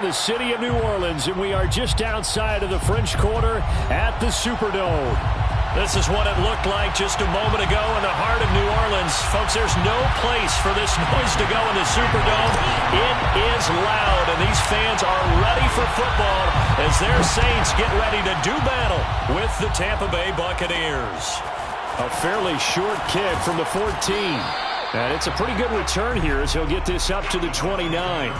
in the city of New Orleans, and we are just outside of the French Quarter at the Superdome. This is what it looked like just a moment ago in the heart of New Orleans. Folks, there's no place for this noise to go in the Superdome. It is loud, and these fans are ready for football as their Saints get ready to do battle with the Tampa Bay Buccaneers. A fairly short kick from the 14. And it's a pretty good return here as he'll get this up to the 29.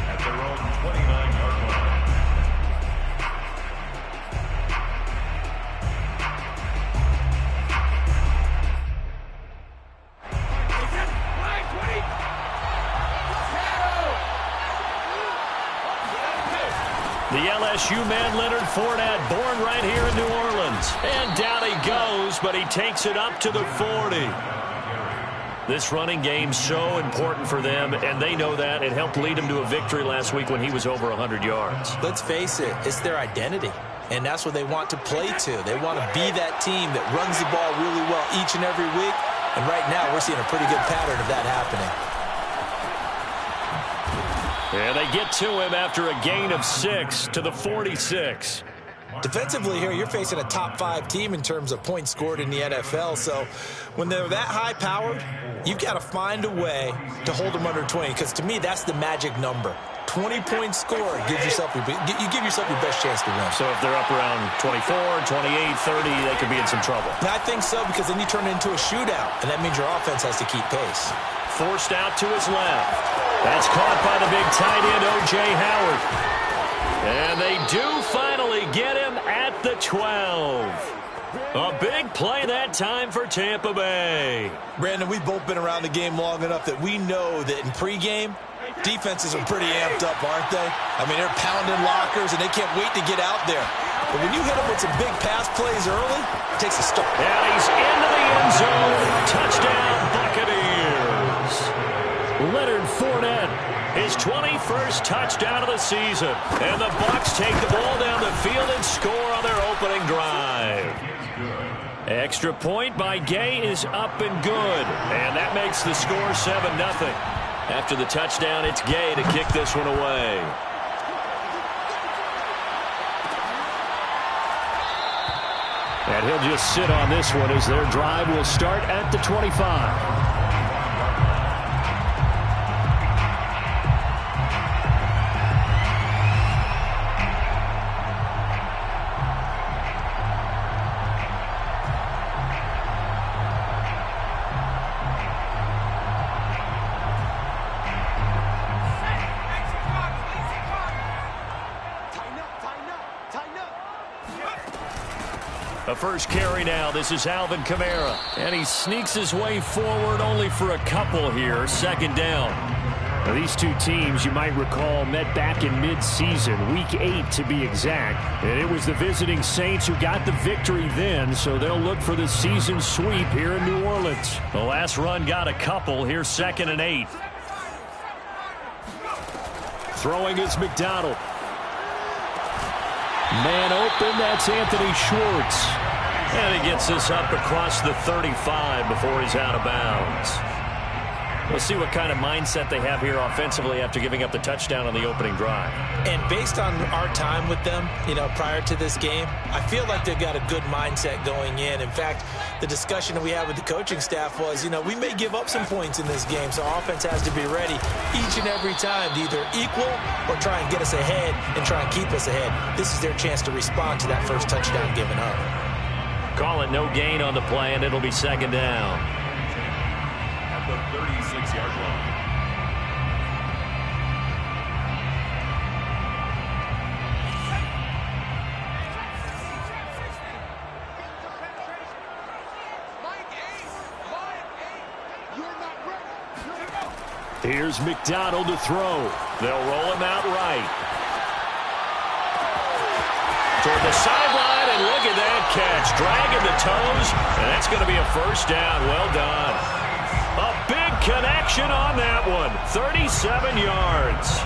At their own 29-yard line. The LSU man, Leonard Fournette, born right here in New Orleans. And down he goes, but he takes it up to the 40. This running game's so important for them, and they know that. It helped lead them to a victory last week when he was over 100 yards. Let's face it, it's their identity, and that's what they want to play to. They want to be that team that runs the ball really well each and every week, and right now we're seeing a pretty good pattern of that happening. And they get to him after a gain of 6 to the 46. Defensively here, you're facing a top-5 team in terms of points scored in the NFL, so when they're that high-powered, you've got to find a way to hold them under 20, because to me, that's the magic number. 20 points scored, you give yourself your best chance to win. So if they're up around 24, 28, 30, they could be in some trouble. I think so, because then you turn it into a shootout, and that means your offense has to keep pace. Forced out to his left. That's caught by the big tight end, O.J. Howard. And they do finally get him at the 12. A big play that time for Tampa Bay. Brandon, we've both been around the game long enough that we know that in pregame, defenses are pretty amped up, aren't they? I mean, they're pounding lockers, and they can't wait to get out there. But when you hit them with some big pass plays early, it takes a start. And he's into the end zone. Touchdown, Buccaneers. Leonard Fournette, his 21st touchdown of the season. And the Bucs take the ball down the field and score on their opening drive. Extra point by Gay is up and good. And that makes the score 7-0. After the touchdown, it's Gay to kick this one away. And he'll just sit on this one as their drive will start at the 25. A first carry now. This is Alvin Kamara. And he sneaks his way forward only for a couple here. Second down. Now, these two teams, you might recall, met back in mid-season, Week 8 to be exact. And it was the visiting Saints who got the victory then, so they'll look for the season sweep here in New Orleans. The last run got a couple. Here's 2nd and 8. Throwing is McDonald. Man open, that's Anthony Schwartz. And he gets this up across the 35 before he's out of bounds. We'll see what kind of mindset they have here offensively after giving up the touchdown on the opening drive. And based on our time with them, prior to this game, I feel like they've got a good mindset going in. In fact, the discussion that we had with the coaching staff was, we may give up some points in this game, so our offense has to be ready each and every time to either equal or try and get us ahead and try and keep us ahead. This is their chance to respond to that first touchdown given up. Call it no gain on the play, and it'll be second down. At the 36-yard line. Here's McDonald to throw. They'll roll him out right. Toward the sideline, and look at that catch. Dragging the toes, and that's going to be a first down. Well done. A big connection on that one. 37 yards.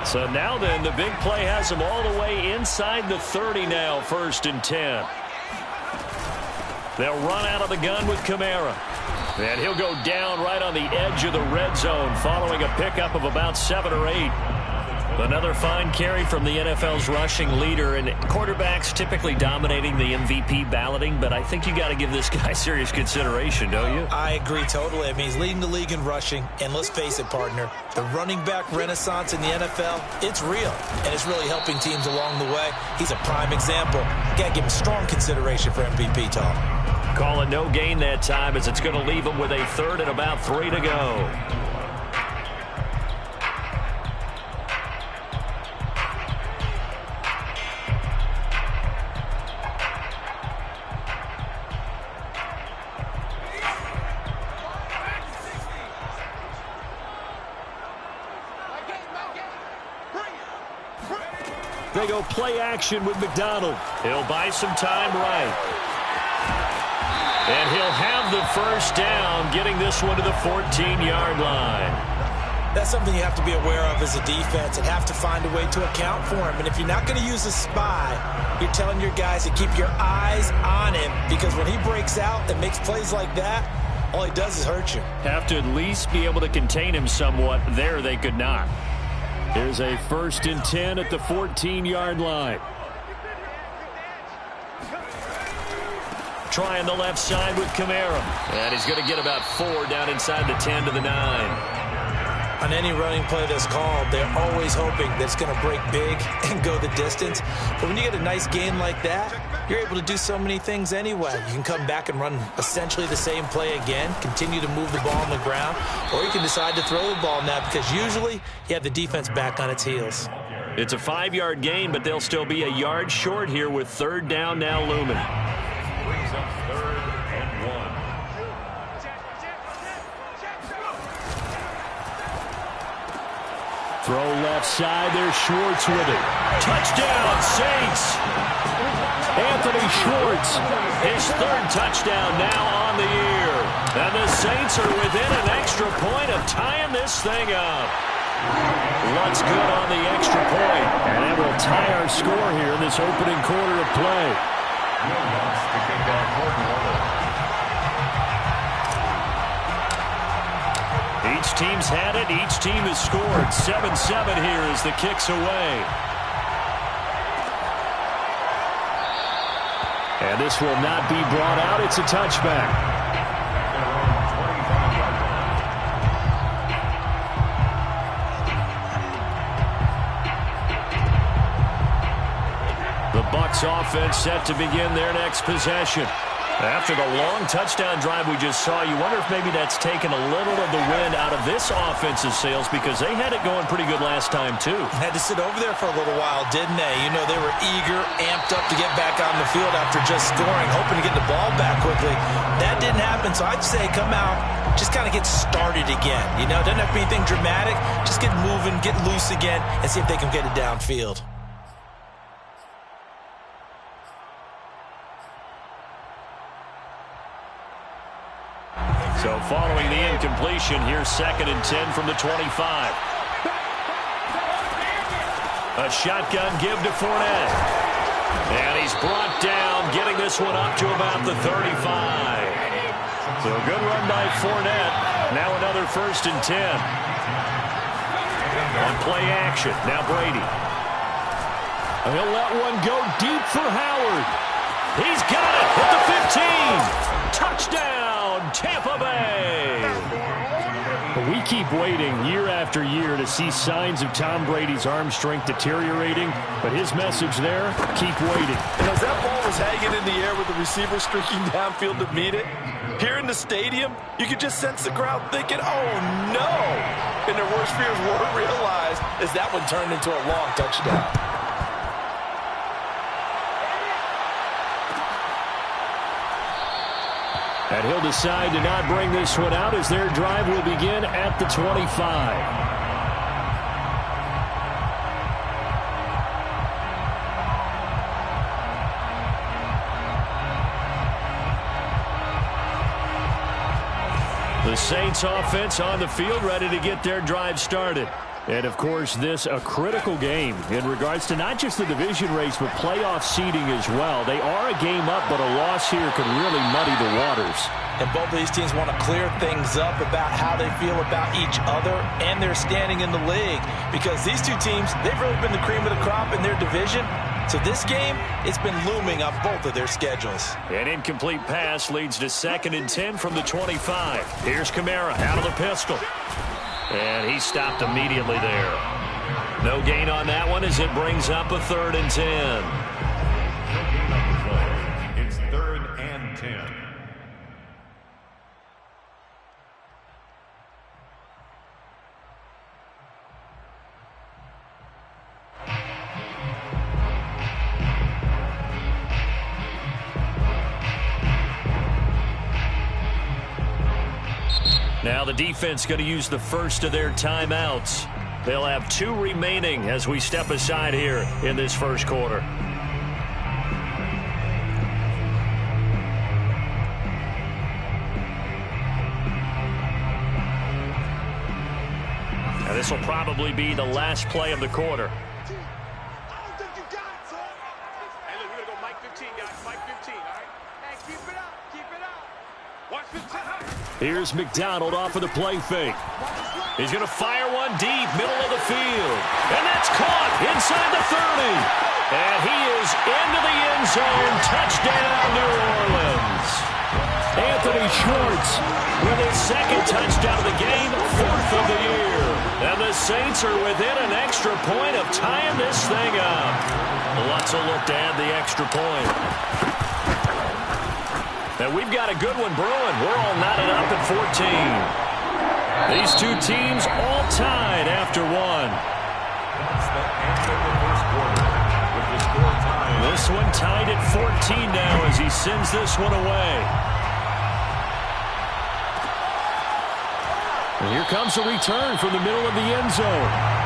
So now then, the big play has them all the way inside the 30 now, 1st and 10. They'll run out of the gun with Kamara. And he'll go down right on the edge of the red zone following a pickup of about 7 or 8. Another fine carry from the NFL's rushing leader, and quarterbacks typically dominating the MVP balloting, but I think you got to give this guy serious consideration, don't you? I agree totally. I mean, he's leading the league in rushing, and let's face it, partner, the running back renaissance in the NFL, it's real, and it's really helping teams along the way. He's a prime example. Got to give him strong consideration for MVP talk. Call it no gain that time, as it's going to leave him with a 3rd and about 3 to go. They go play action with McDonald. He'll buy some time right. And he'll have the first down, getting this one to the 14-yard line. That's something you have to be aware of as a defense and have to find a way to account for him. And if you're not going to use a spy, you're telling your guys to keep your eyes on him, because when he breaks out and makes plays like that, all he does is hurt you. Have to at least be able to contain him somewhat. There they could not. Here's a 1st and 10 at the 14-yard line. Trying the left side with Kamara. And he's going to get about 4 down inside the 10 to the 9. On any running play that's called, they're always hoping that it's going to break big and go the distance. But when you get a nice gain like that, you're able to do so many things anyway. You can come back and run essentially the same play again, continue to move the ball on the ground, or you can decide to throw the ball now, because usually you have the defense back on its heels. It's a 5-yard gain, but they'll still be a yard short here with 3rd down now looming. Brings up 3rd and 1. Throw left side. There's Schwartz with it. Touchdown, Saints! Anthony Schwartz. His 3rd touchdown now on the year. And the Saints are within an extra point of tying this thing up. What's good on the extra point? And that will tie our score here in this opening quarter of play. Each team's had it. Each team has scored. 7-7 here as the kick's away. And this will not be brought out. It's a touchback. The Bucs offense set to begin their next possession. After the long touchdown drive we just saw, you wonder if maybe that's taken a little of the wind out of this offensive sails, because they had it going pretty good last time too. Had to sit over there for a little while, didn't they? You know, they were eager, amped up to get back on the field after just scoring, hoping to get the ball back quickly. That didn't happen, so I'd say come out, just kind of get started again. You know, doesn't have to be anything dramatic. Just get moving, get loose again, and see if they can get it downfield. So following the incompletion, here's 2nd and 10 from the 25. A shotgun give to Fournette. And he's brought down, getting this one up to about the 35. So a good run by Fournette. Now another 1st and 10. On play action, now Brady. He'll let one go deep for Howard. He's got it at the 15. Touchdown, Tampa Bay. We keep waiting year after year to see signs of Tom Brady's arm strength deteriorating, but his message there, keep waiting. And as that ball was hanging in the air with the receiver streaking downfield to meet it. Here in the stadium, you could just sense the crowd thinking, oh, no. And their worst fears were realized as that one turned into a long touchdown. And he'll decide to not bring this one out as their drive will begin at the 25. The Saints offense on the field ready to get their drive started. And, of course, this a critical game in regards to not just the division race, but playoff seeding as well. They are a game up, but a loss here could really muddy the waters. And both of these teams want to clear things up about how they feel about each other and their standing in the league. Because these two teams, they've really been the cream of the crop in their division. So this game, it's been looming on both of their schedules. An incomplete pass leads to 2nd and 10 from the 25. Here's Kamara out of the pistol. And he stopped immediately there. No gain on that one as it brings up a 3rd and 10. It's 3rd and 10. Now the defense going to use the first of their timeouts. They'll have 2 remaining as we step aside here in this first quarter. Now this will probably be the last play of the quarter. Here's McDonald off of the play fake. He's going to fire one deep, middle of the field. And that's caught inside the 30. And he is into the end zone. Touchdown, New Orleans. Anthony Schwartz with his 2nd touchdown of the game, 4th of the year. And the Saints are within an extra point of tying this thing up. Lots of look to add the extra point. And we've got a good one brewing. We're all knotted up at 14. These two teams all tied after one. This one tied at 14 now as he sends this one away. And here comes a return from the middle of the end zone.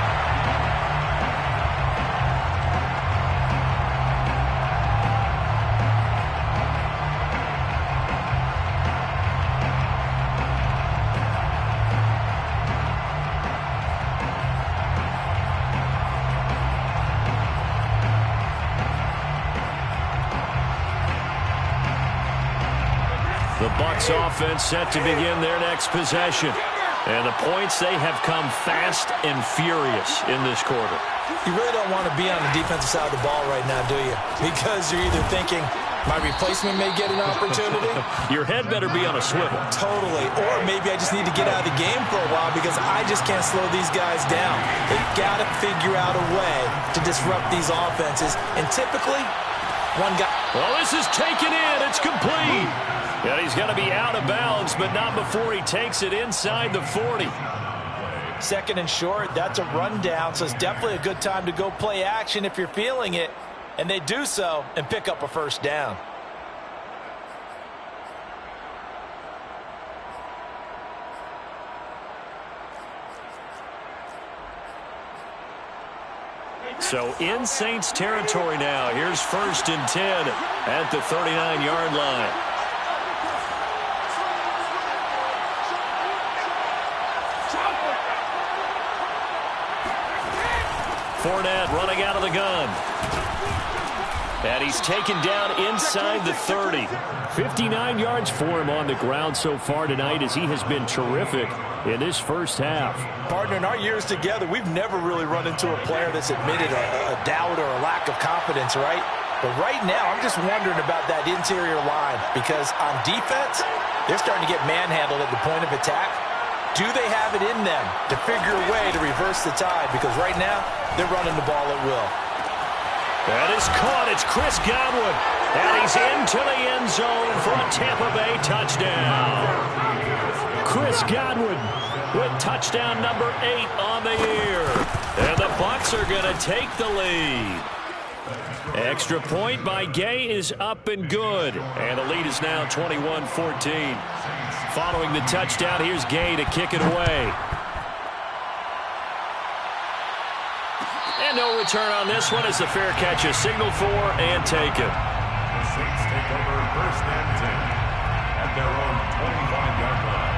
The Bucs offense set to begin their next possession. And the points, they have come fast and furious in this quarter. You really don't want to be on the defensive side of the ball right now, do you? Because you're either thinking, my replacement may get an opportunity. Your head better be on a swivel. Totally. Or maybe I just need to get out of the game for a while because I just can't slow these guys down. They've got to figure out a way to disrupt these offenses. And typically, one guy... Well, this is taken in. It's complete. And he's going to be out of bounds, but not before he takes it inside the 40. 2nd and short, that's a rundown, so it's definitely a good time to go play action if you're feeling it. And they do so and pick up a 1st down. So in Saints territory now. Here's 1st and 10 at the 39-yard line. Fournette running out of the gun. And he's taken down inside the 30. 59 yards for him on the ground so far tonight as he has been terrific in this first half. Partner, in our years together, we've never really run into a player that's admitted a doubt or a lack of confidence, right? But right now, I'm just wondering about that interior line because on defense, they're starting to get manhandled at the point of attack. Do they have it in them to figure a way to reverse the tide? Because right now, they're running the ball at will. That is caught. It's Chris Godwin. And he's into the end zone for a Tampa Bay touchdown. Chris Godwin with touchdown number 8 on the year. And the Bucs are going to take the lead. Extra point by Gay is up and good. And the lead is now 21-14. Following the touchdown, here's Gay to kick it away. And no return on this one as the fair catch is signaled for and taken. The Saints take over 1st and 10 at their own 25-yard line.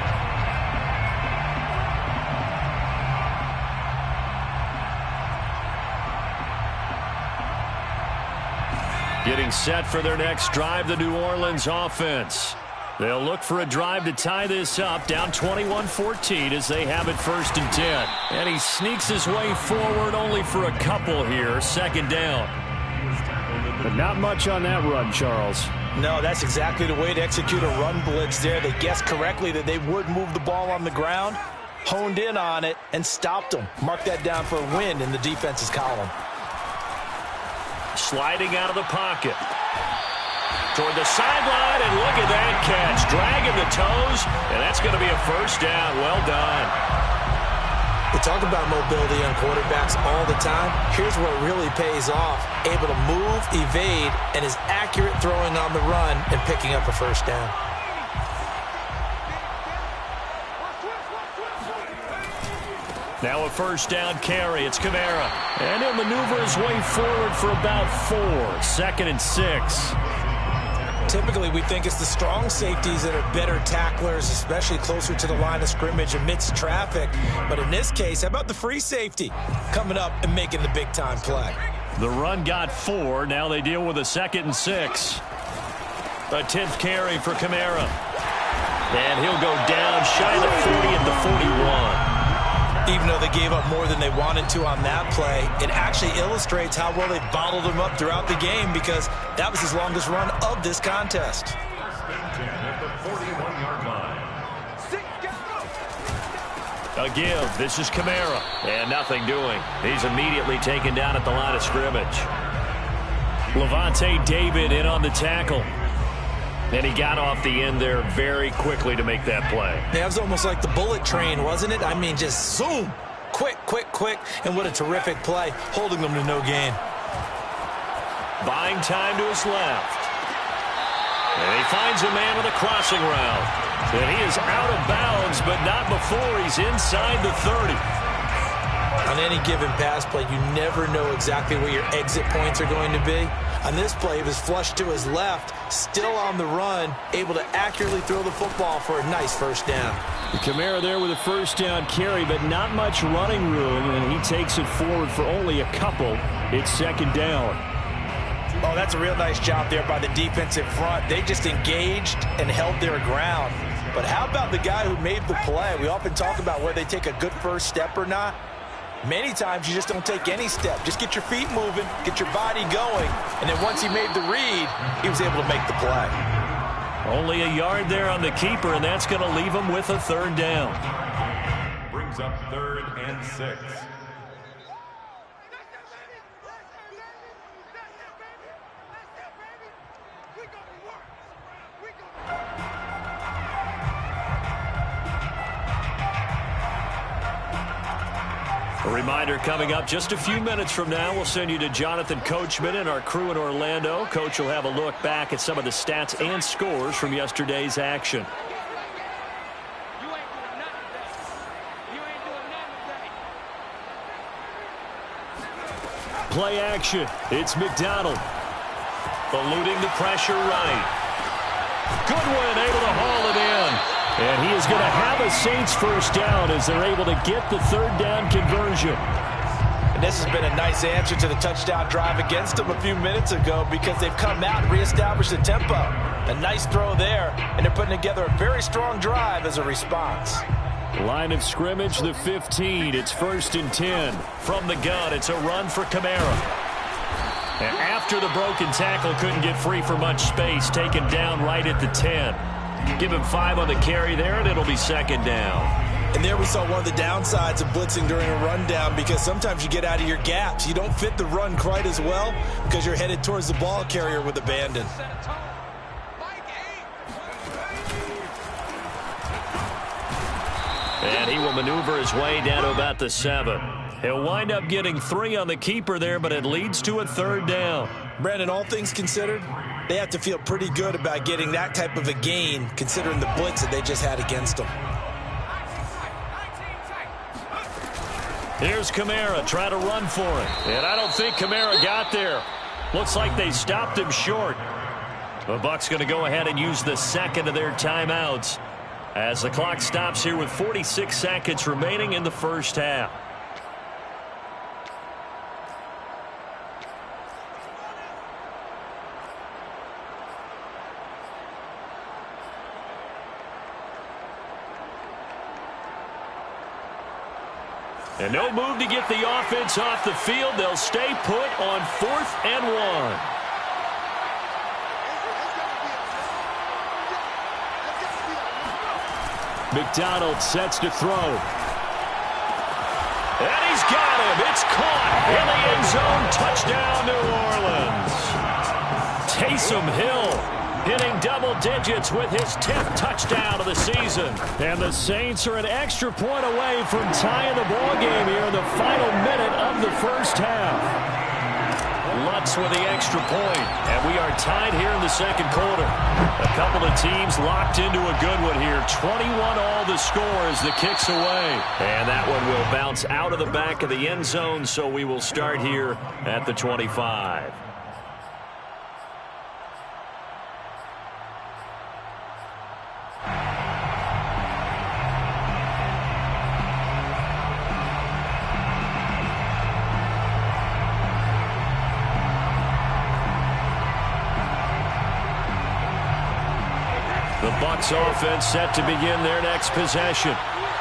Getting set for their next drive, the New Orleans offense. They'll look for a drive to tie this up, down 21-14 as they have it 1st and 10. And he sneaks his way forward only for a couple here, 2nd down. But not much on that run, Charles. No, that's exactly the way to execute a run blitz there. They guessed correctly that they would move the ball on the ground, honed in on it, and stopped them. Mark that down for a win in the defense's column. Sliding out of the pocket. Toward the sideline, and look at that catch. Dragging the toes, and that's going to be a 1st down. Well done. We talk about mobility on quarterbacks all the time. Here's where it really pays off. Able to move, evade, and is accurate throwing on the run and picking up a 1st down. Now a 1st down carry. It's Kamara. And he'll maneuver his way forward for about 4. 2nd and 6. Typically, we think it's the strong safeties that are better tacklers, especially closer to the line of scrimmage amidst traffic. But in this case, how about the free safety coming up and making the big-time play? The run got 4. Now they deal with a 2nd and 6. A 10th carry for Kamara. And he'll go down shy of the 40 at the 41. Even though they gave up more than they wanted to on that play, it actually illustrates how well they bottled him up throughout the game because that was his longest run of this contest. A give. This is Kamara. And nothing doing. He's immediately taken down at the line of scrimmage. Levante David in on the tackle. And he got off the end there very quickly to make that play. That was almost like the bullet train, wasn't it? I mean, just zoom. Quick, quick, quick. And what a terrific play, holding them to no gain. Buying time to his left. And he finds a man with a crossing route. And he is out of bounds, but not before he's inside the 30. On any given pass play, you never know exactly where your exit points are going to be. On this play, he was flushed to his left, still on the run, able to accurately throw the football for a nice 1st down. Kamara there with a 1st down carry, but not much running room, and he takes it forward for only a couple. It's 2nd down. Oh, that's a real nice job there by the defensive front. They just engaged and held their ground. But how about the guy who made the play? We often talk about whether they take a good first step or not. Many times you just don't take any step. Just get your feet moving, get your body going, and then once he made the read, he was able to make the play. Only a yard there on the keeper, and that's going to leave him with a 3rd down. Brings up 3rd and 6. A reminder coming up just a few minutes from now, we'll send you to Jonathan Coachman and our crew in Orlando. Coach will have a look back at some of the stats and scores from yesterday's action. Play action. It's McDonald. Eluding the pressure right. Goodwin able to haul it in. And he is going to have a Saints 1st down as they're able to get the 3rd down conversion. And this has been a nice answer to the touchdown drive against them a few minutes ago because they've come out and reestablished the tempo. A nice throw there, and they're putting together a very strong drive as a response. Line of scrimmage, the 15. It's 1st and 10. From the gun, it's a run for Kamara. And after the broken tackle, couldn't get free for much space, taken down right at the 10. Give him 5 on the carry there, and it'll be 2nd down. And there we saw one of the downsides of blitzing during a rundown, because sometimes you get out of your gaps. You don't fit the run quite as well because you're headed towards the ball carrier with abandon. And he will maneuver his way down to about the 7. He'll wind up getting 3 on the keeper there, but it leads to a 3rd down. Brandon, all things considered, they have to feel pretty good about getting that type of a gain, considering the blitz that they just had against them. Here's Kamara trying to run for it. And I don't think Kamara got there. Looks like they stopped him short. The Bucs going to go ahead and use the second of their timeouts as the clock stops here with 46 seconds remaining in the first half. And no move to get the offense off the field. They'll stay put on 4th and 1. McDonald sets to throw. And he's got him. It's caught in the end zone. Touchdown, New Orleans. Taysom Hill hitting double digits with his 10th touchdown of the season. And the Saints are an extra point away from tying the ball game here in the final minute of the first half. Lutz with the extra point, and we are tied here in the second quarter. A couple of teams locked into a good one here. 21 all the score as the kick's away. And that one will bounce out of the back of the end zone, so we will start here at the 25. The Bucs offense set to begin their next possession.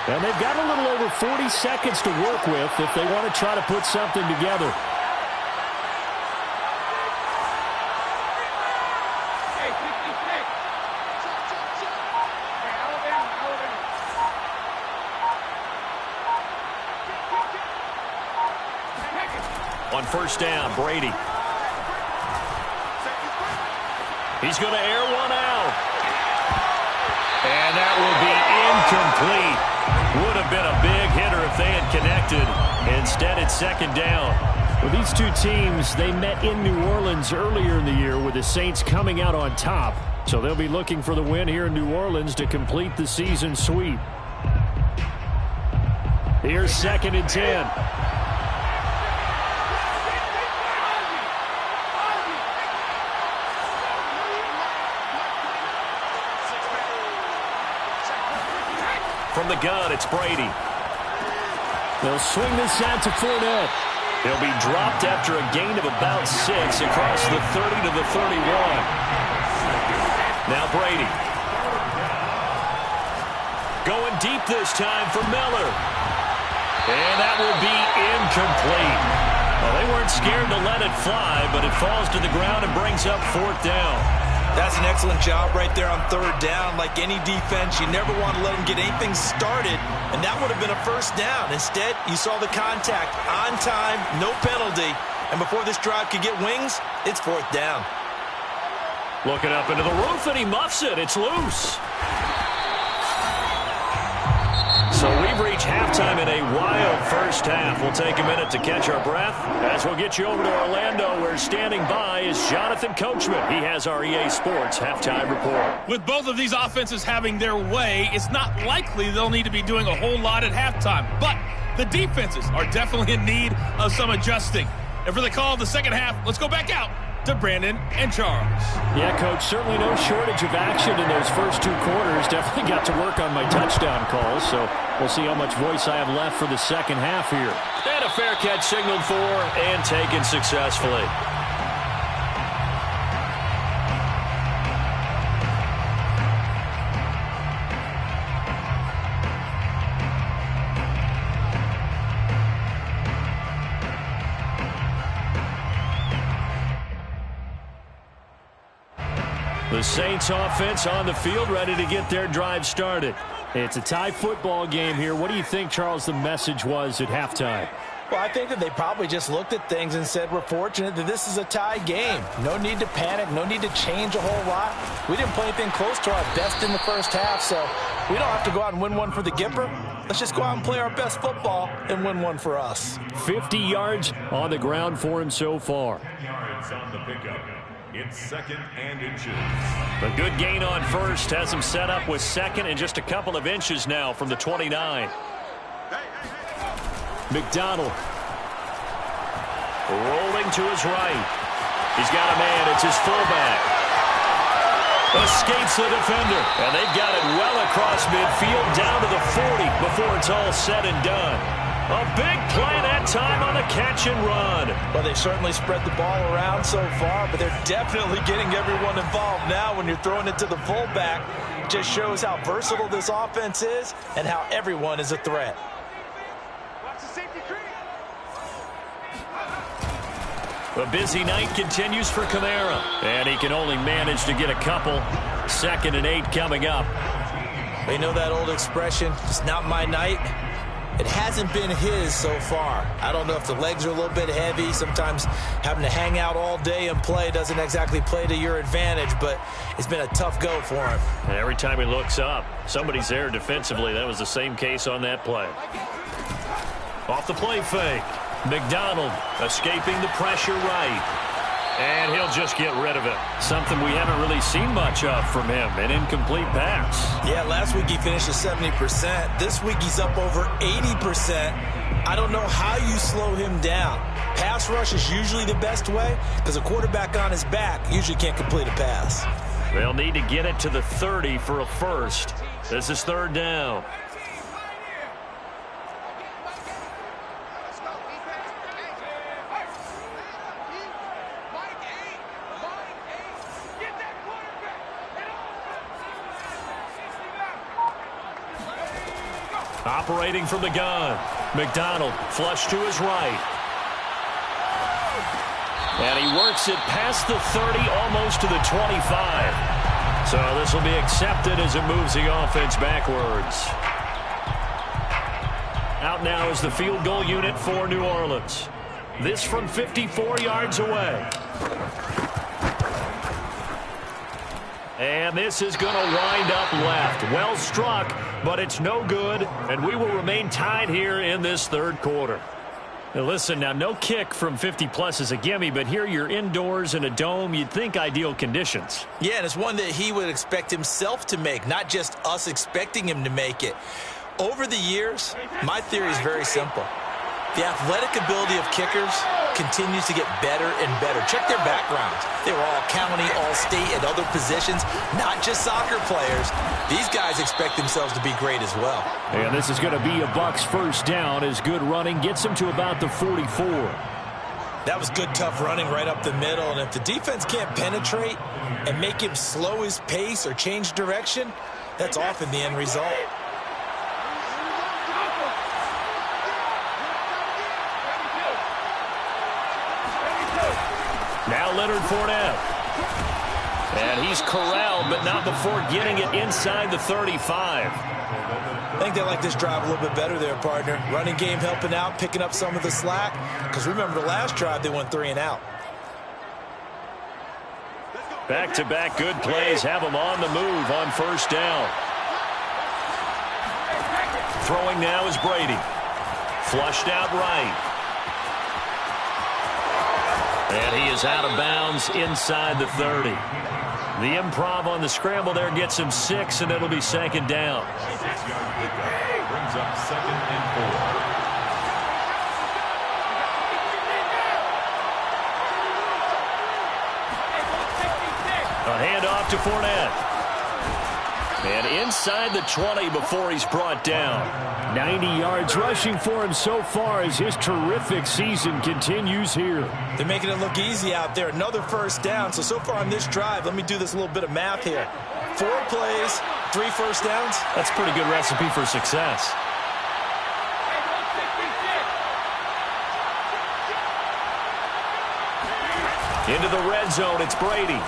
And they've got a little over 40 seconds to work with if they want to try to put something together. On first down, Brady. He's going to air one out. And that will be incomplete. Would have been a big hitter if they had connected. Instead, it's second down. Well, these two teams, they met in New Orleans earlier in the year with the Saints coming out on top. So they'll be looking for the win here in New Orleans to complete the season sweep. Here's 2nd and 10. From the gun, it's Brady. They'll swing this out to Fournette. He'll be dropped after a gain of about 6 across the 30 to the 31. Now Brady. Going deep this time for Miller. And that will be incomplete. Well, they weren't scared to let it fly, but it falls to the ground and brings up 4th down. That's an excellent job right there on 3rd down. Like any defense, you never want to let them get anything started, and that would have been a first down. Instead, you saw the contact on time, no penalty, and before this drive could get wings, it's 4th down. Looking up into the roof, and he muffs it. It's loose. So we've reached halftime in a wild first half. We'll take a minute to catch our breath as we'll get you over to Orlando, where standing by is Jonathan Coachman. He has our EA Sports halftime report. With both of these offenses having their way, it's not likely they'll need to be doing a whole lot at halftime. But the defenses are definitely in need of some adjusting. And for the call of the second half, let's go back out to Brandon and Charles. Yeah, Coach, certainly no shortage of action in those first 2 quarters. Definitely got to work on my touchdown calls, so we'll see how much voice I have left for the second half here. And a fair catch signaled for and taken successfully. The Saints offense on the field, ready to get their drive started. It's a tie football game here. What do you think, Charles, the message was at halftime? Well, I think that they probably just looked at things and said, we're fortunate that this is a tie game. No need to panic. No need to change a whole lot. We didn't play anything close to our best in the first half, so we don't have to go out and win one for the Gipper. Let's just go out and play our best football and win one for us. 50 yards on the ground for him so far. 10 yards on the pickup. It's 2nd and inches. A good gain on first has him set up with 2nd and just a couple of inches now from the 29. McDonald. Rolling to his right. He's got a man. It's his fullback. Escapes the defender. And they've got it well across midfield down to the 40 before it's all said and done. A big play that time on the catch and run. Well, they certainly spread the ball around so far, but they're definitely getting everyone involved now when you're throwing it to the fullback. Just shows how versatile this offense is and how everyone is a threat. A busy night continues for Kamara, and he can only manage to get a couple. 2nd and 8 coming up. They know that old expression, it's not my night. It hasn't been his so far. I don't know if the legs are a little bit heavy. Sometimes having to hang out all day and play doesn't exactly play to your advantage, but it's been a tough go for him. And every time he looks up, somebody's there defensively. That was the same case on that play. Off the play fake. McDonald escaping the pressure right. And he'll just get rid of it. Something we haven't really seen much of from him, an incomplete pass. Yeah, last week he finished at 70%. This week he's up over 80%. I don't know how you slow him down. Pass rush is usually the best way because a quarterback on his back usually can't complete a pass. They'll need to get it to the 30 for a first. This is 3rd down. Operating from the gun. McDonald flush to his right. And he works it past the 30, almost to the 25. So this will be accepted as it moves the offense backwards. Out now is the field goal unit for New Orleans. This from 54 yards away. And this is going to wind up left. Well struck, but it's no good, and we will remain tied here in this 3rd quarter. Now listen, now no kick from 50-plus is a gimme, but here you're indoors in a dome. You'd think ideal conditions. Yeah, and it's one that he would expect himself to make, not just us expecting him to make it. Over the years, my theory is very simple. The athletic ability of kickers continues to get better and better. Check their backgrounds. They were all county, all state, at other positions, not just soccer players. These guys expect themselves to be great as well. And this is going to be a Bucs first down as good running gets them to about the 44. That was good, tough running right up the middle. And if the defense can't penetrate and make him slow his pace or change direction, that's often the end result. Now Leonard Fournette. And he's corralled, but not before getting it inside the 35. I think they like this drive a little bit better there, partner. Running game helping out, picking up some of the slack. Because remember, the last drive, they went 3 and out. Back-to-back good plays have them on the move on first down. Throwing now is Brady. Flushed out right. And he is out of bounds inside the 30. The improv on the scramble there gets him 6, and it'll be 2nd down. 6-yard pickup brings up 2nd and 4. A handoff to Fournette. And inside the 20 before he's brought down. 90 yards rushing for him so far as his terrific season continues here. They're making it look easy out there. Another first down. So far on this drive, let me do this little bit of math here. 4 plays, 3 first downs. That's a pretty good recipe for success. Into the red zone, it's Brady.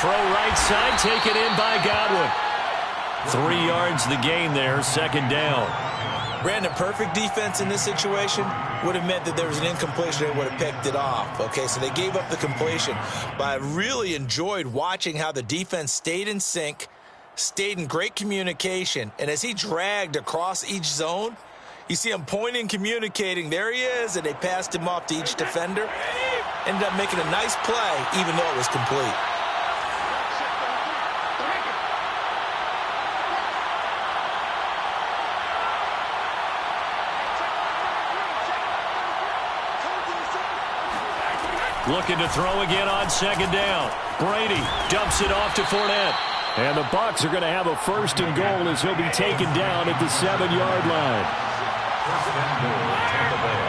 throw right side, taken in by Godwin. 3 yards the gain there, second down. Brandon, perfect defense in this situation would have meant that there was an incompletion. They would have picked it off. Okay, so they gave up the completion. But I really enjoyed watching how the defense stayed in sync, stayed in great communication. And as he dragged across each zone, you see him pointing, communicating. There he is, and they passed him off to each defender. Ended up making a nice play, even though it was complete. Looking to throw again on second down. Brady dumps it off to Fournette. And the Bucs are going to have a first and goal as he'll be taken down at the 7-yard line. First and goal, Tampa Bay.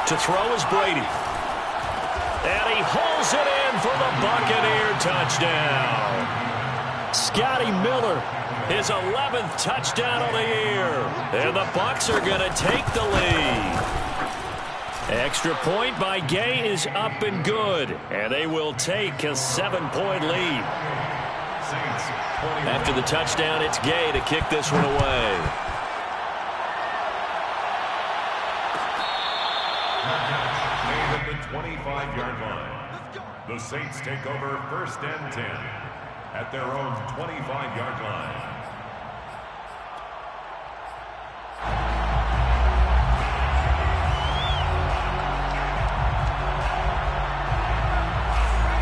To throw is Brady. And he hauls it in for the Buccaneer touchdown. Scotty Miller, his 11th touchdown of the year. And the Bucs are going to take the lead. Extra point by Gay is up and good. And they will take a 7-point lead. After the touchdown, it's Gay to kick this one away. Made at the 25-yard line. The Saints take over first and 10 at their own 25-yard line.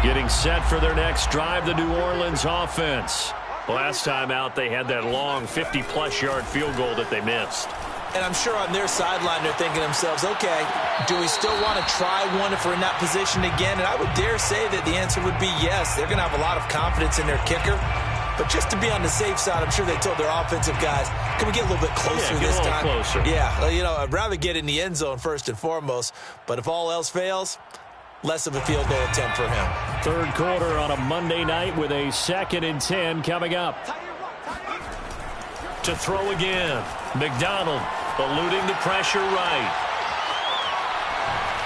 Getting set for their next drive, the New Orleans offense. Last time out, they had that long 50-plus yard field goal that they missed. And I'm sure on their sideline they're thinking to themselves, okay, do we still want to try one if we're in that position again? And I would dare say that the answer would be yes. They're going to have a lot of confidence in their kicker. But just to be on the safe side, I'm sure they told their offensive guys, can we get a little bit closer this time? Closer. Yeah, you know, I'd rather get in the end zone first and foremost. But if all else fails, less of a field goal attempt for him. Third quarter on a Monday night with a 2nd and 10 coming up. To throw again, McDonald eluding the pressure right.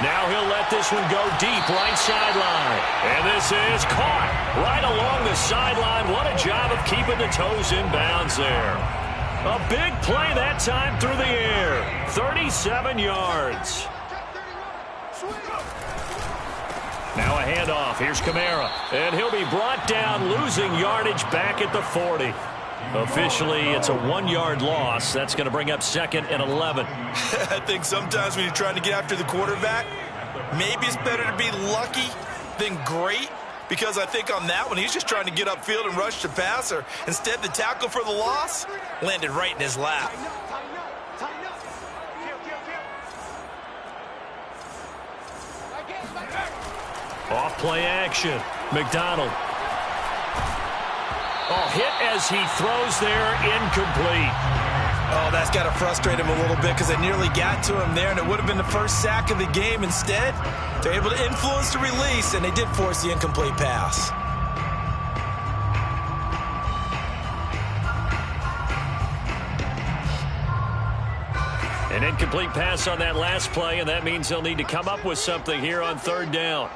Now he'll let this one go deep right sideline. And this is caught right along the sideline. What a job of keeping the toes in bounds there. A big play that time through the air. 37 yards. Now a handoff. Here's Kamara. And he'll be brought down, losing yardage back at the 40. Officially, it's a 1-yard loss. That's going to bring up 2nd and 11. I think sometimes when you're trying to get after the quarterback, maybe it's better to be lucky than great. Because I think on that one, he's just trying to get upfield and rush the passer. Instead, the tackle for the loss landed right in his lap. Off play action. McDonald. Oh, hit as he throws there, incomplete. Oh, that's got to frustrate him a little bit because they nearly got to him there, and it would have been the first sack of the game. Instead, they're able to influence the release, and they did force the incomplete pass. An incomplete pass on that last play, and that means they'll need to come up with something here on 3rd down.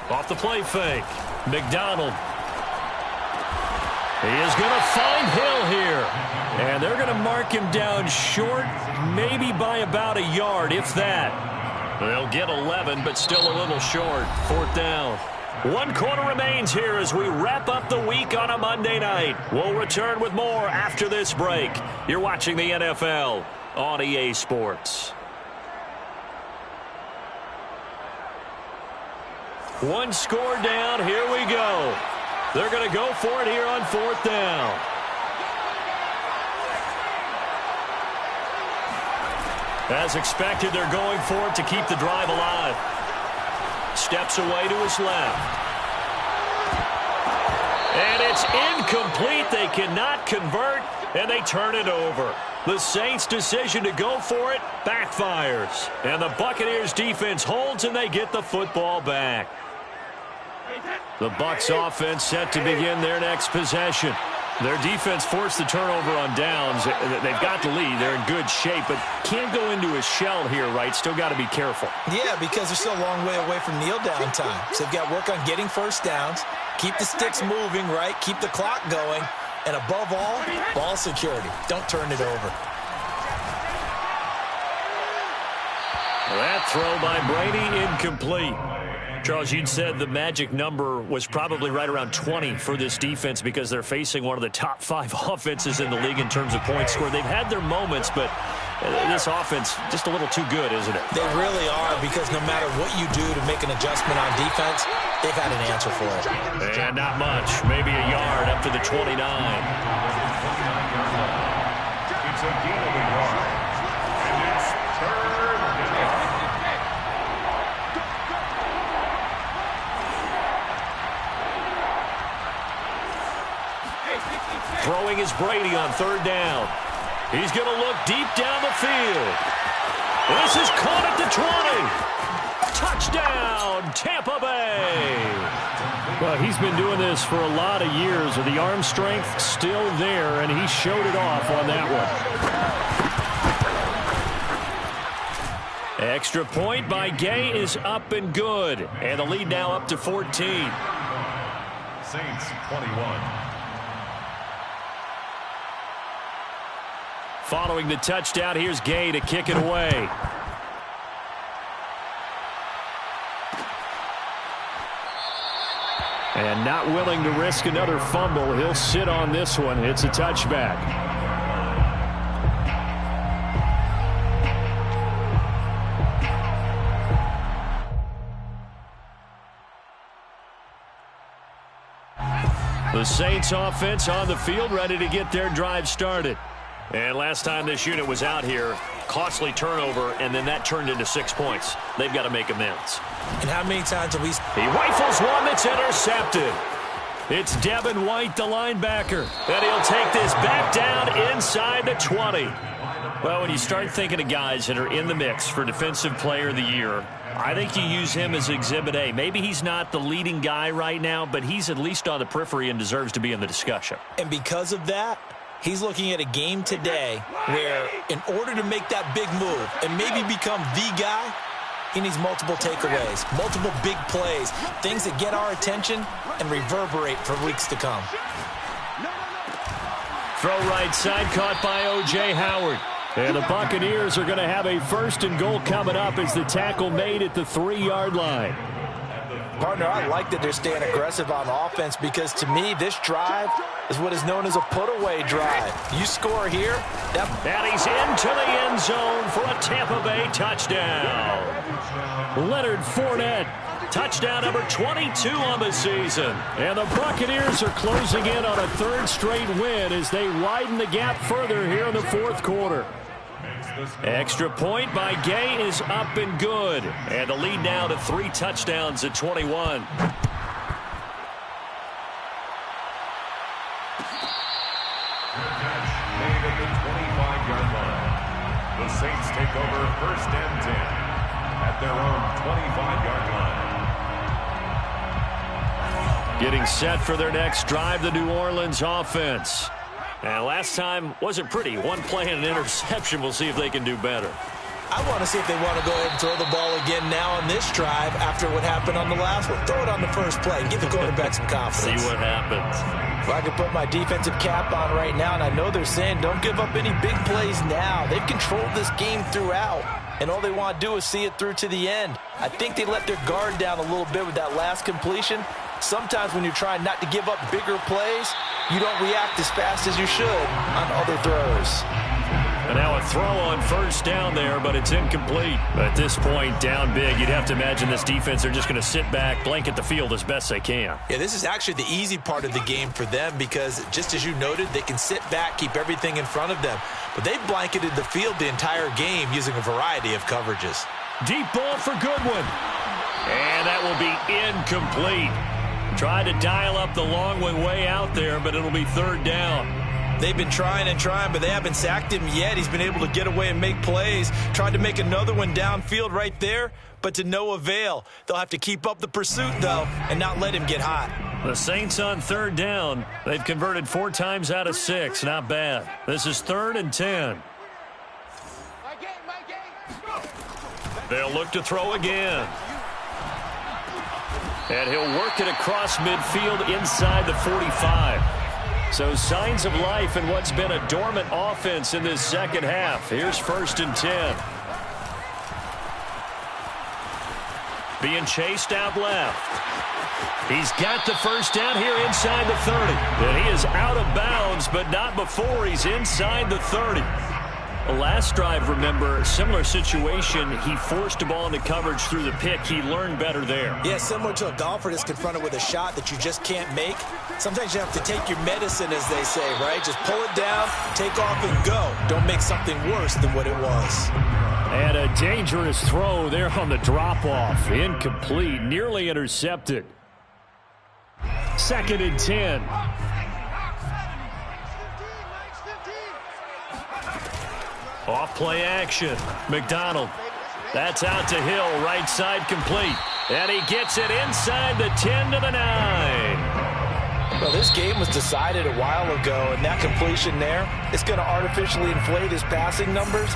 Off the play fake. McDonald. He is going to find Hill here. And they're going to mark him down short, maybe by about a yard, if that. They'll get 11, but still a little short. 4th down. 1 quarter remains here as we wrap up the week on a Monday night. We'll return with more after this break. You're watching the NFL on EA Sports. 1 score down. Here we go. They're going to go for it here on 4th down. As expected, they're going for it to keep the drive alive. Steps away to his left. And it's incomplete. They cannot convert, and they turn it over. The Saints' decision to go for it backfires. And the Buccaneers defense holds and they get the football back. The Bucs offense set to begin their next possession. Their defense forced the turnover on downs. They've got the lead. They're in good shape, but can't go into a shell here, right? Still got to be careful. Yeah, because they're still a long way away from kneel down time. So they've got to work on getting first downs, keep the sticks moving, right? Keep the clock going. And above all, ball security. Don't turn it over. That throw by Brady incomplete. Charles, you'd said the magic number was probably right around 20 for this defense because they're facing one of the top 5 offenses in the league in terms of points scored. They've had their moments, but this offense just a little too good, isn't it? They really are, because no matter what you do to make an adjustment on defense, they've had an answer for it. And not much. Maybe a yard up to the 29. It's a gain of a yard. And it's third down. Throwing is Brady on third down. He's going to look deep down the field. This is caught at the 20. Touchdown, Tampa Bay. Well, he's been doing this for a lot of years with the arm strength still there, and he showed it off on that one. Extra point by Gay is up and good. And the lead now up to 14. Saints 21. Following the touchdown, here's Gay to kick it away. And not willing to risk another fumble. He'll sit on this one. It's a touchback. The Saints offense on the field, ready to get their drive started. And last time this unit was out here, costly turnover, and then that turned into 6 points. They've got to make amends. And how many times have we... He rifles one that's intercepted. It's Devin White, the linebacker. And he'll take this back down inside the 20. Well, when you start thinking of guys that are in the mix for Defensive Player of the Year, I think you use him as Exhibit A. Maybe he's not the leading guy right now, but he's at least on the periphery and deserves to be in the discussion. And because of that, he's looking at a game today where in order to make that big move and maybe become the guy, he needs multiple takeaways, multiple big plays, things that get our attention and reverberate for weeks to come. Throw right side, caught by O.J. Howard. And the Buccaneers are going to have a 1st and goal coming up as the tackle made at the 3-yard line. Partner, I like that they're staying aggressive on offense because, to me, this drive is what is known as a put-away drive. You score here. And he's into the end zone for a Tampa Bay touchdown. Leonard Fournette. Touchdown number 22 on the season. And the Buccaneers are closing in on a 3rd straight win as they widen the gap further here in the 4th quarter. Extra point by Gay is up and good. And the lead now to 3 touchdowns at 21. The catch made at the 25-yard line. The Saints take over 1st and 10 at their own 25-yard line. Getting set for their next drive, the New Orleans offense. And last time wasn't pretty. One play and an interception. We'll see if they can do better. I want to see if they want to go ahead and throw the ball again now on this drive after what happened on the last one. Throw it on the first play and give the quarterback some confidence. See what happens. Well, I can put my defensive cap on right now, and I know they're saying don't give up any big plays now. They've controlled this game throughout, and all they want to do is see it through to the end. I think they let their guard down a little bit with that last completion. Sometimes when you're trying not to give up bigger plays, you don't react as fast as you should on other throws. And now a throw on 1st down there, but it's incomplete. At this point, down big, you'd have to imagine this defense, they're just going to sit back, blanket the field as best they can. Yeah, this is actually the easy part of the game for them because, just as you noted, they can sit back, keep everything in front of them. But they blanketed the field the entire game using a variety of coverages. Deep ball for Goodwin. And that will be incomplete. Tried to dial up the long one way out there, but it'll be 3rd down. They've been trying and trying, but they haven't sacked him yet. He's been able to get away and make plays. Tried to make another one downfield right there, but to no avail. They'll have to keep up the pursuit, though, and not let him get hot. The Saints on third down. They've converted 4 times out of 6. Not bad. This is 3rd and 10. They'll look to throw again. And he'll work it across midfield inside the 45. So signs of life in what's been a dormant offense in this second half. Here's 1st and 10. Being chased out left. He's got the first down here inside the 30. And he is out of bounds, but not before he's inside the 30. Last drive, remember, similar situation. He forced a ball into coverage through the pick. He learned better there. Yeah, similar to a golfer that's confronted with a shot that you just can't make. Sometimes you have to take your medicine, as they say, right? Just pull it down, take off, and go. Don't make something worse than what it was. And a dangerous throw there on the drop-off. Incomplete, nearly intercepted. 2nd and 10. Off play action. McDonald. That's out to Hill. Right side complete. And he gets it inside the 10 to the 9. Well, this game was decided a while ago, and that completion there, it's going to artificially inflate his passing numbers.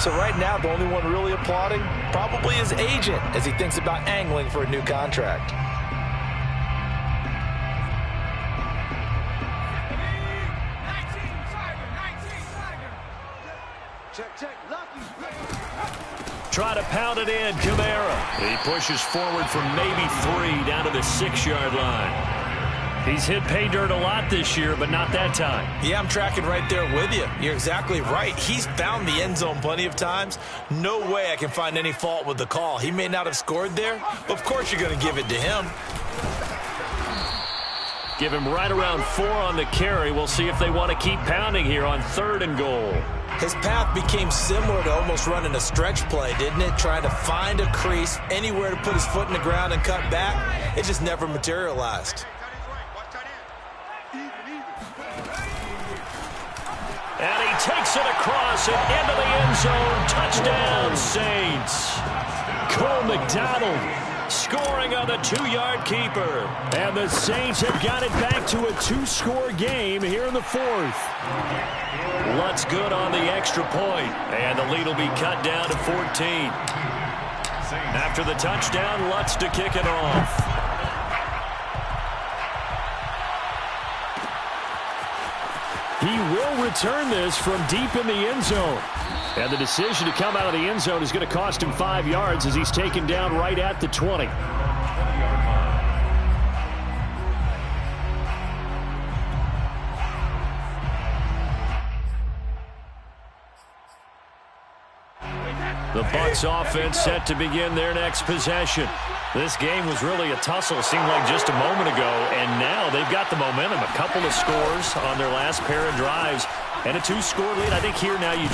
So right now, the only one really applauding probably his agent as he thinks about angling for a new contract. Try to pound it in, Kamara. He pushes forward from maybe 3 down to the 6-yard line. He's hit pay dirt a lot this year, but not that time. Yeah, I'm tracking right there with you. You're exactly right. He's found the end zone plenty of times. No way I can find any fault with the call. He may not have scored there, but of course you're going to give it to him. Give him right around 4 on the carry. We'll see if they want to keep pounding here on 3rd and goal. His path became similar to almost running a stretch play, didn't it? Trying to find a crease, anywhere to put his foot in the ground and cut back. It just never materialized. And he takes it across and into the end zone. Touchdown, Saints. Cole McDonald scoring on the 2-yard keeper. And the Saints have got it back to a 2-score game here in the 4th. Lutz good on the extra point. And the lead will be cut down to 14. After the touchdown, Lutz to kick it off. He will return this from deep in the end zone. And the decision to come out of the end zone is going to cost him 5 yards as he's taken down right at the 20. The Bucs offense set to begin their next possession. This game was really a tussle, seemed like just a moment ago, and now they've got the momentum. A couple of scores on their last pair of drives. And a 2-score lead. I think here now you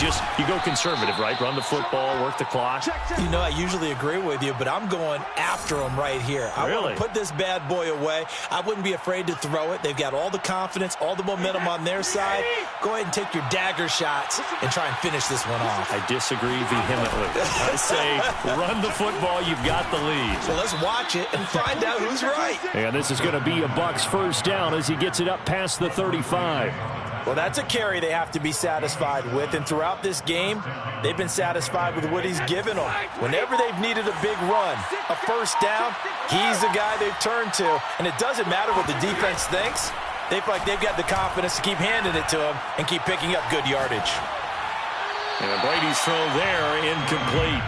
go conservative, right? Run the football, work the clock. You know, I usually agree with you, but I'm going after him right here. I want to put this bad boy away. I wouldn't be afraid to throw it. They've got all the confidence, all the momentum on their side. Go ahead and take your dagger shots and try and finish this one off. I disagree vehemently. I say run the football. You've got the lead. So let's watch it and find out who's right. And this is going to be a Bucs first down as he gets it up past the 35. Well, that's a carry they have to be satisfied with, and throughout this game, they've been satisfied with what he's given them. Whenever they've needed a big run, a first down, he's the guy they've turned to, and it doesn't matter what the defense thinks. They feel like they've got the confidence to keep handing it to him and keep picking up good yardage. And Brady's throw there, incomplete.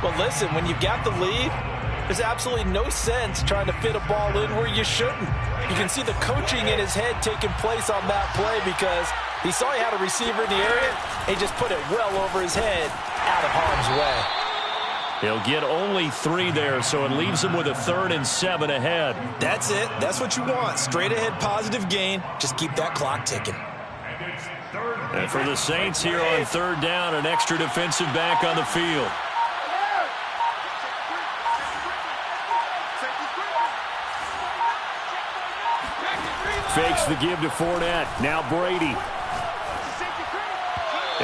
Well, listen, when you've got the lead, there's absolutely no sense trying to fit a ball in where you shouldn't. You can see the coaching in his head taking place on that play because he saw he had a receiver in the area, and he just put it well over his head out of harm's way. He'll get only 3 there, so it leaves him with a 3rd and 7 ahead. That's it. That's what you want. Straight ahead positive gain. Just keep that clock ticking. And for the Saints here on 3rd down, an extra defensive back on the field. Fakes the give to Fournette. Now Brady.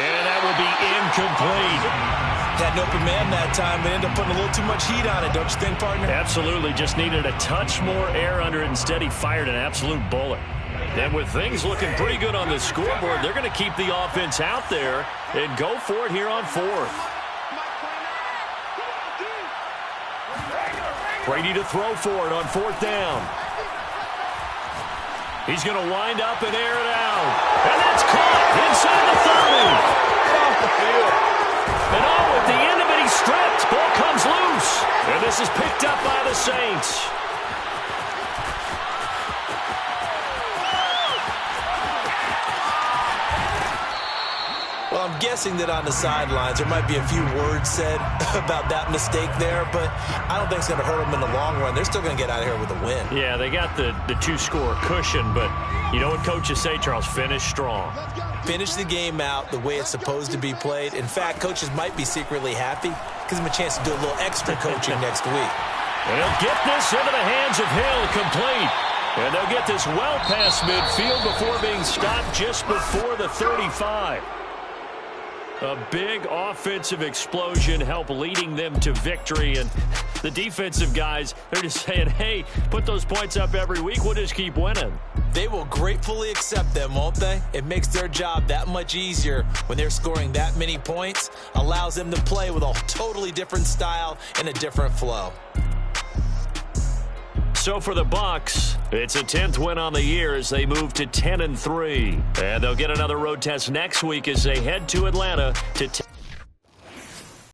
And that will be incomplete. Had an open man that time, but ended up putting a little too much heat on it, don't you think, partner? Absolutely. Just needed a touch more air under it. Instead, he fired an absolute bullet. And with things looking pretty good on the scoreboard, they're going to keep the offense out there and go for it here on fourth. Brady to throw for it on fourth down. He's going to wind up and air it out. And that's caught inside the 30. And at the end of it, he's stripped. Ball comes loose. And this is picked up by the Saints. Well, I'm guessing that on the sidelines there might be a few words said about that mistake there, but I don't think it's going to hurt them in the long run. They're still going to get out of here with a win. Yeah, they got the two-score cushion, but you know what coaches say, Charles? Finish strong. Finish the game out the way it's supposed to be played. In fact, coaches might be secretly happy. Gives them a chance to do a little extra coaching next week. And he'll get this into the hands of Hill, complete. And they'll get this well past midfield before being stopped just before the 35. A big offensive explosion helped leading them to victory. And the defensive guys, they're just saying, hey, put those points up every week. We'll just keep winning. They will gratefully accept them, won't they? It makes their job that much easier when they're scoring that many points. Allows them to play with a totally different style and a different flow. So for the Bucs, it's a 10th win on the year as they move to 10-3. And they'll get another road test next week as they head to Atlanta to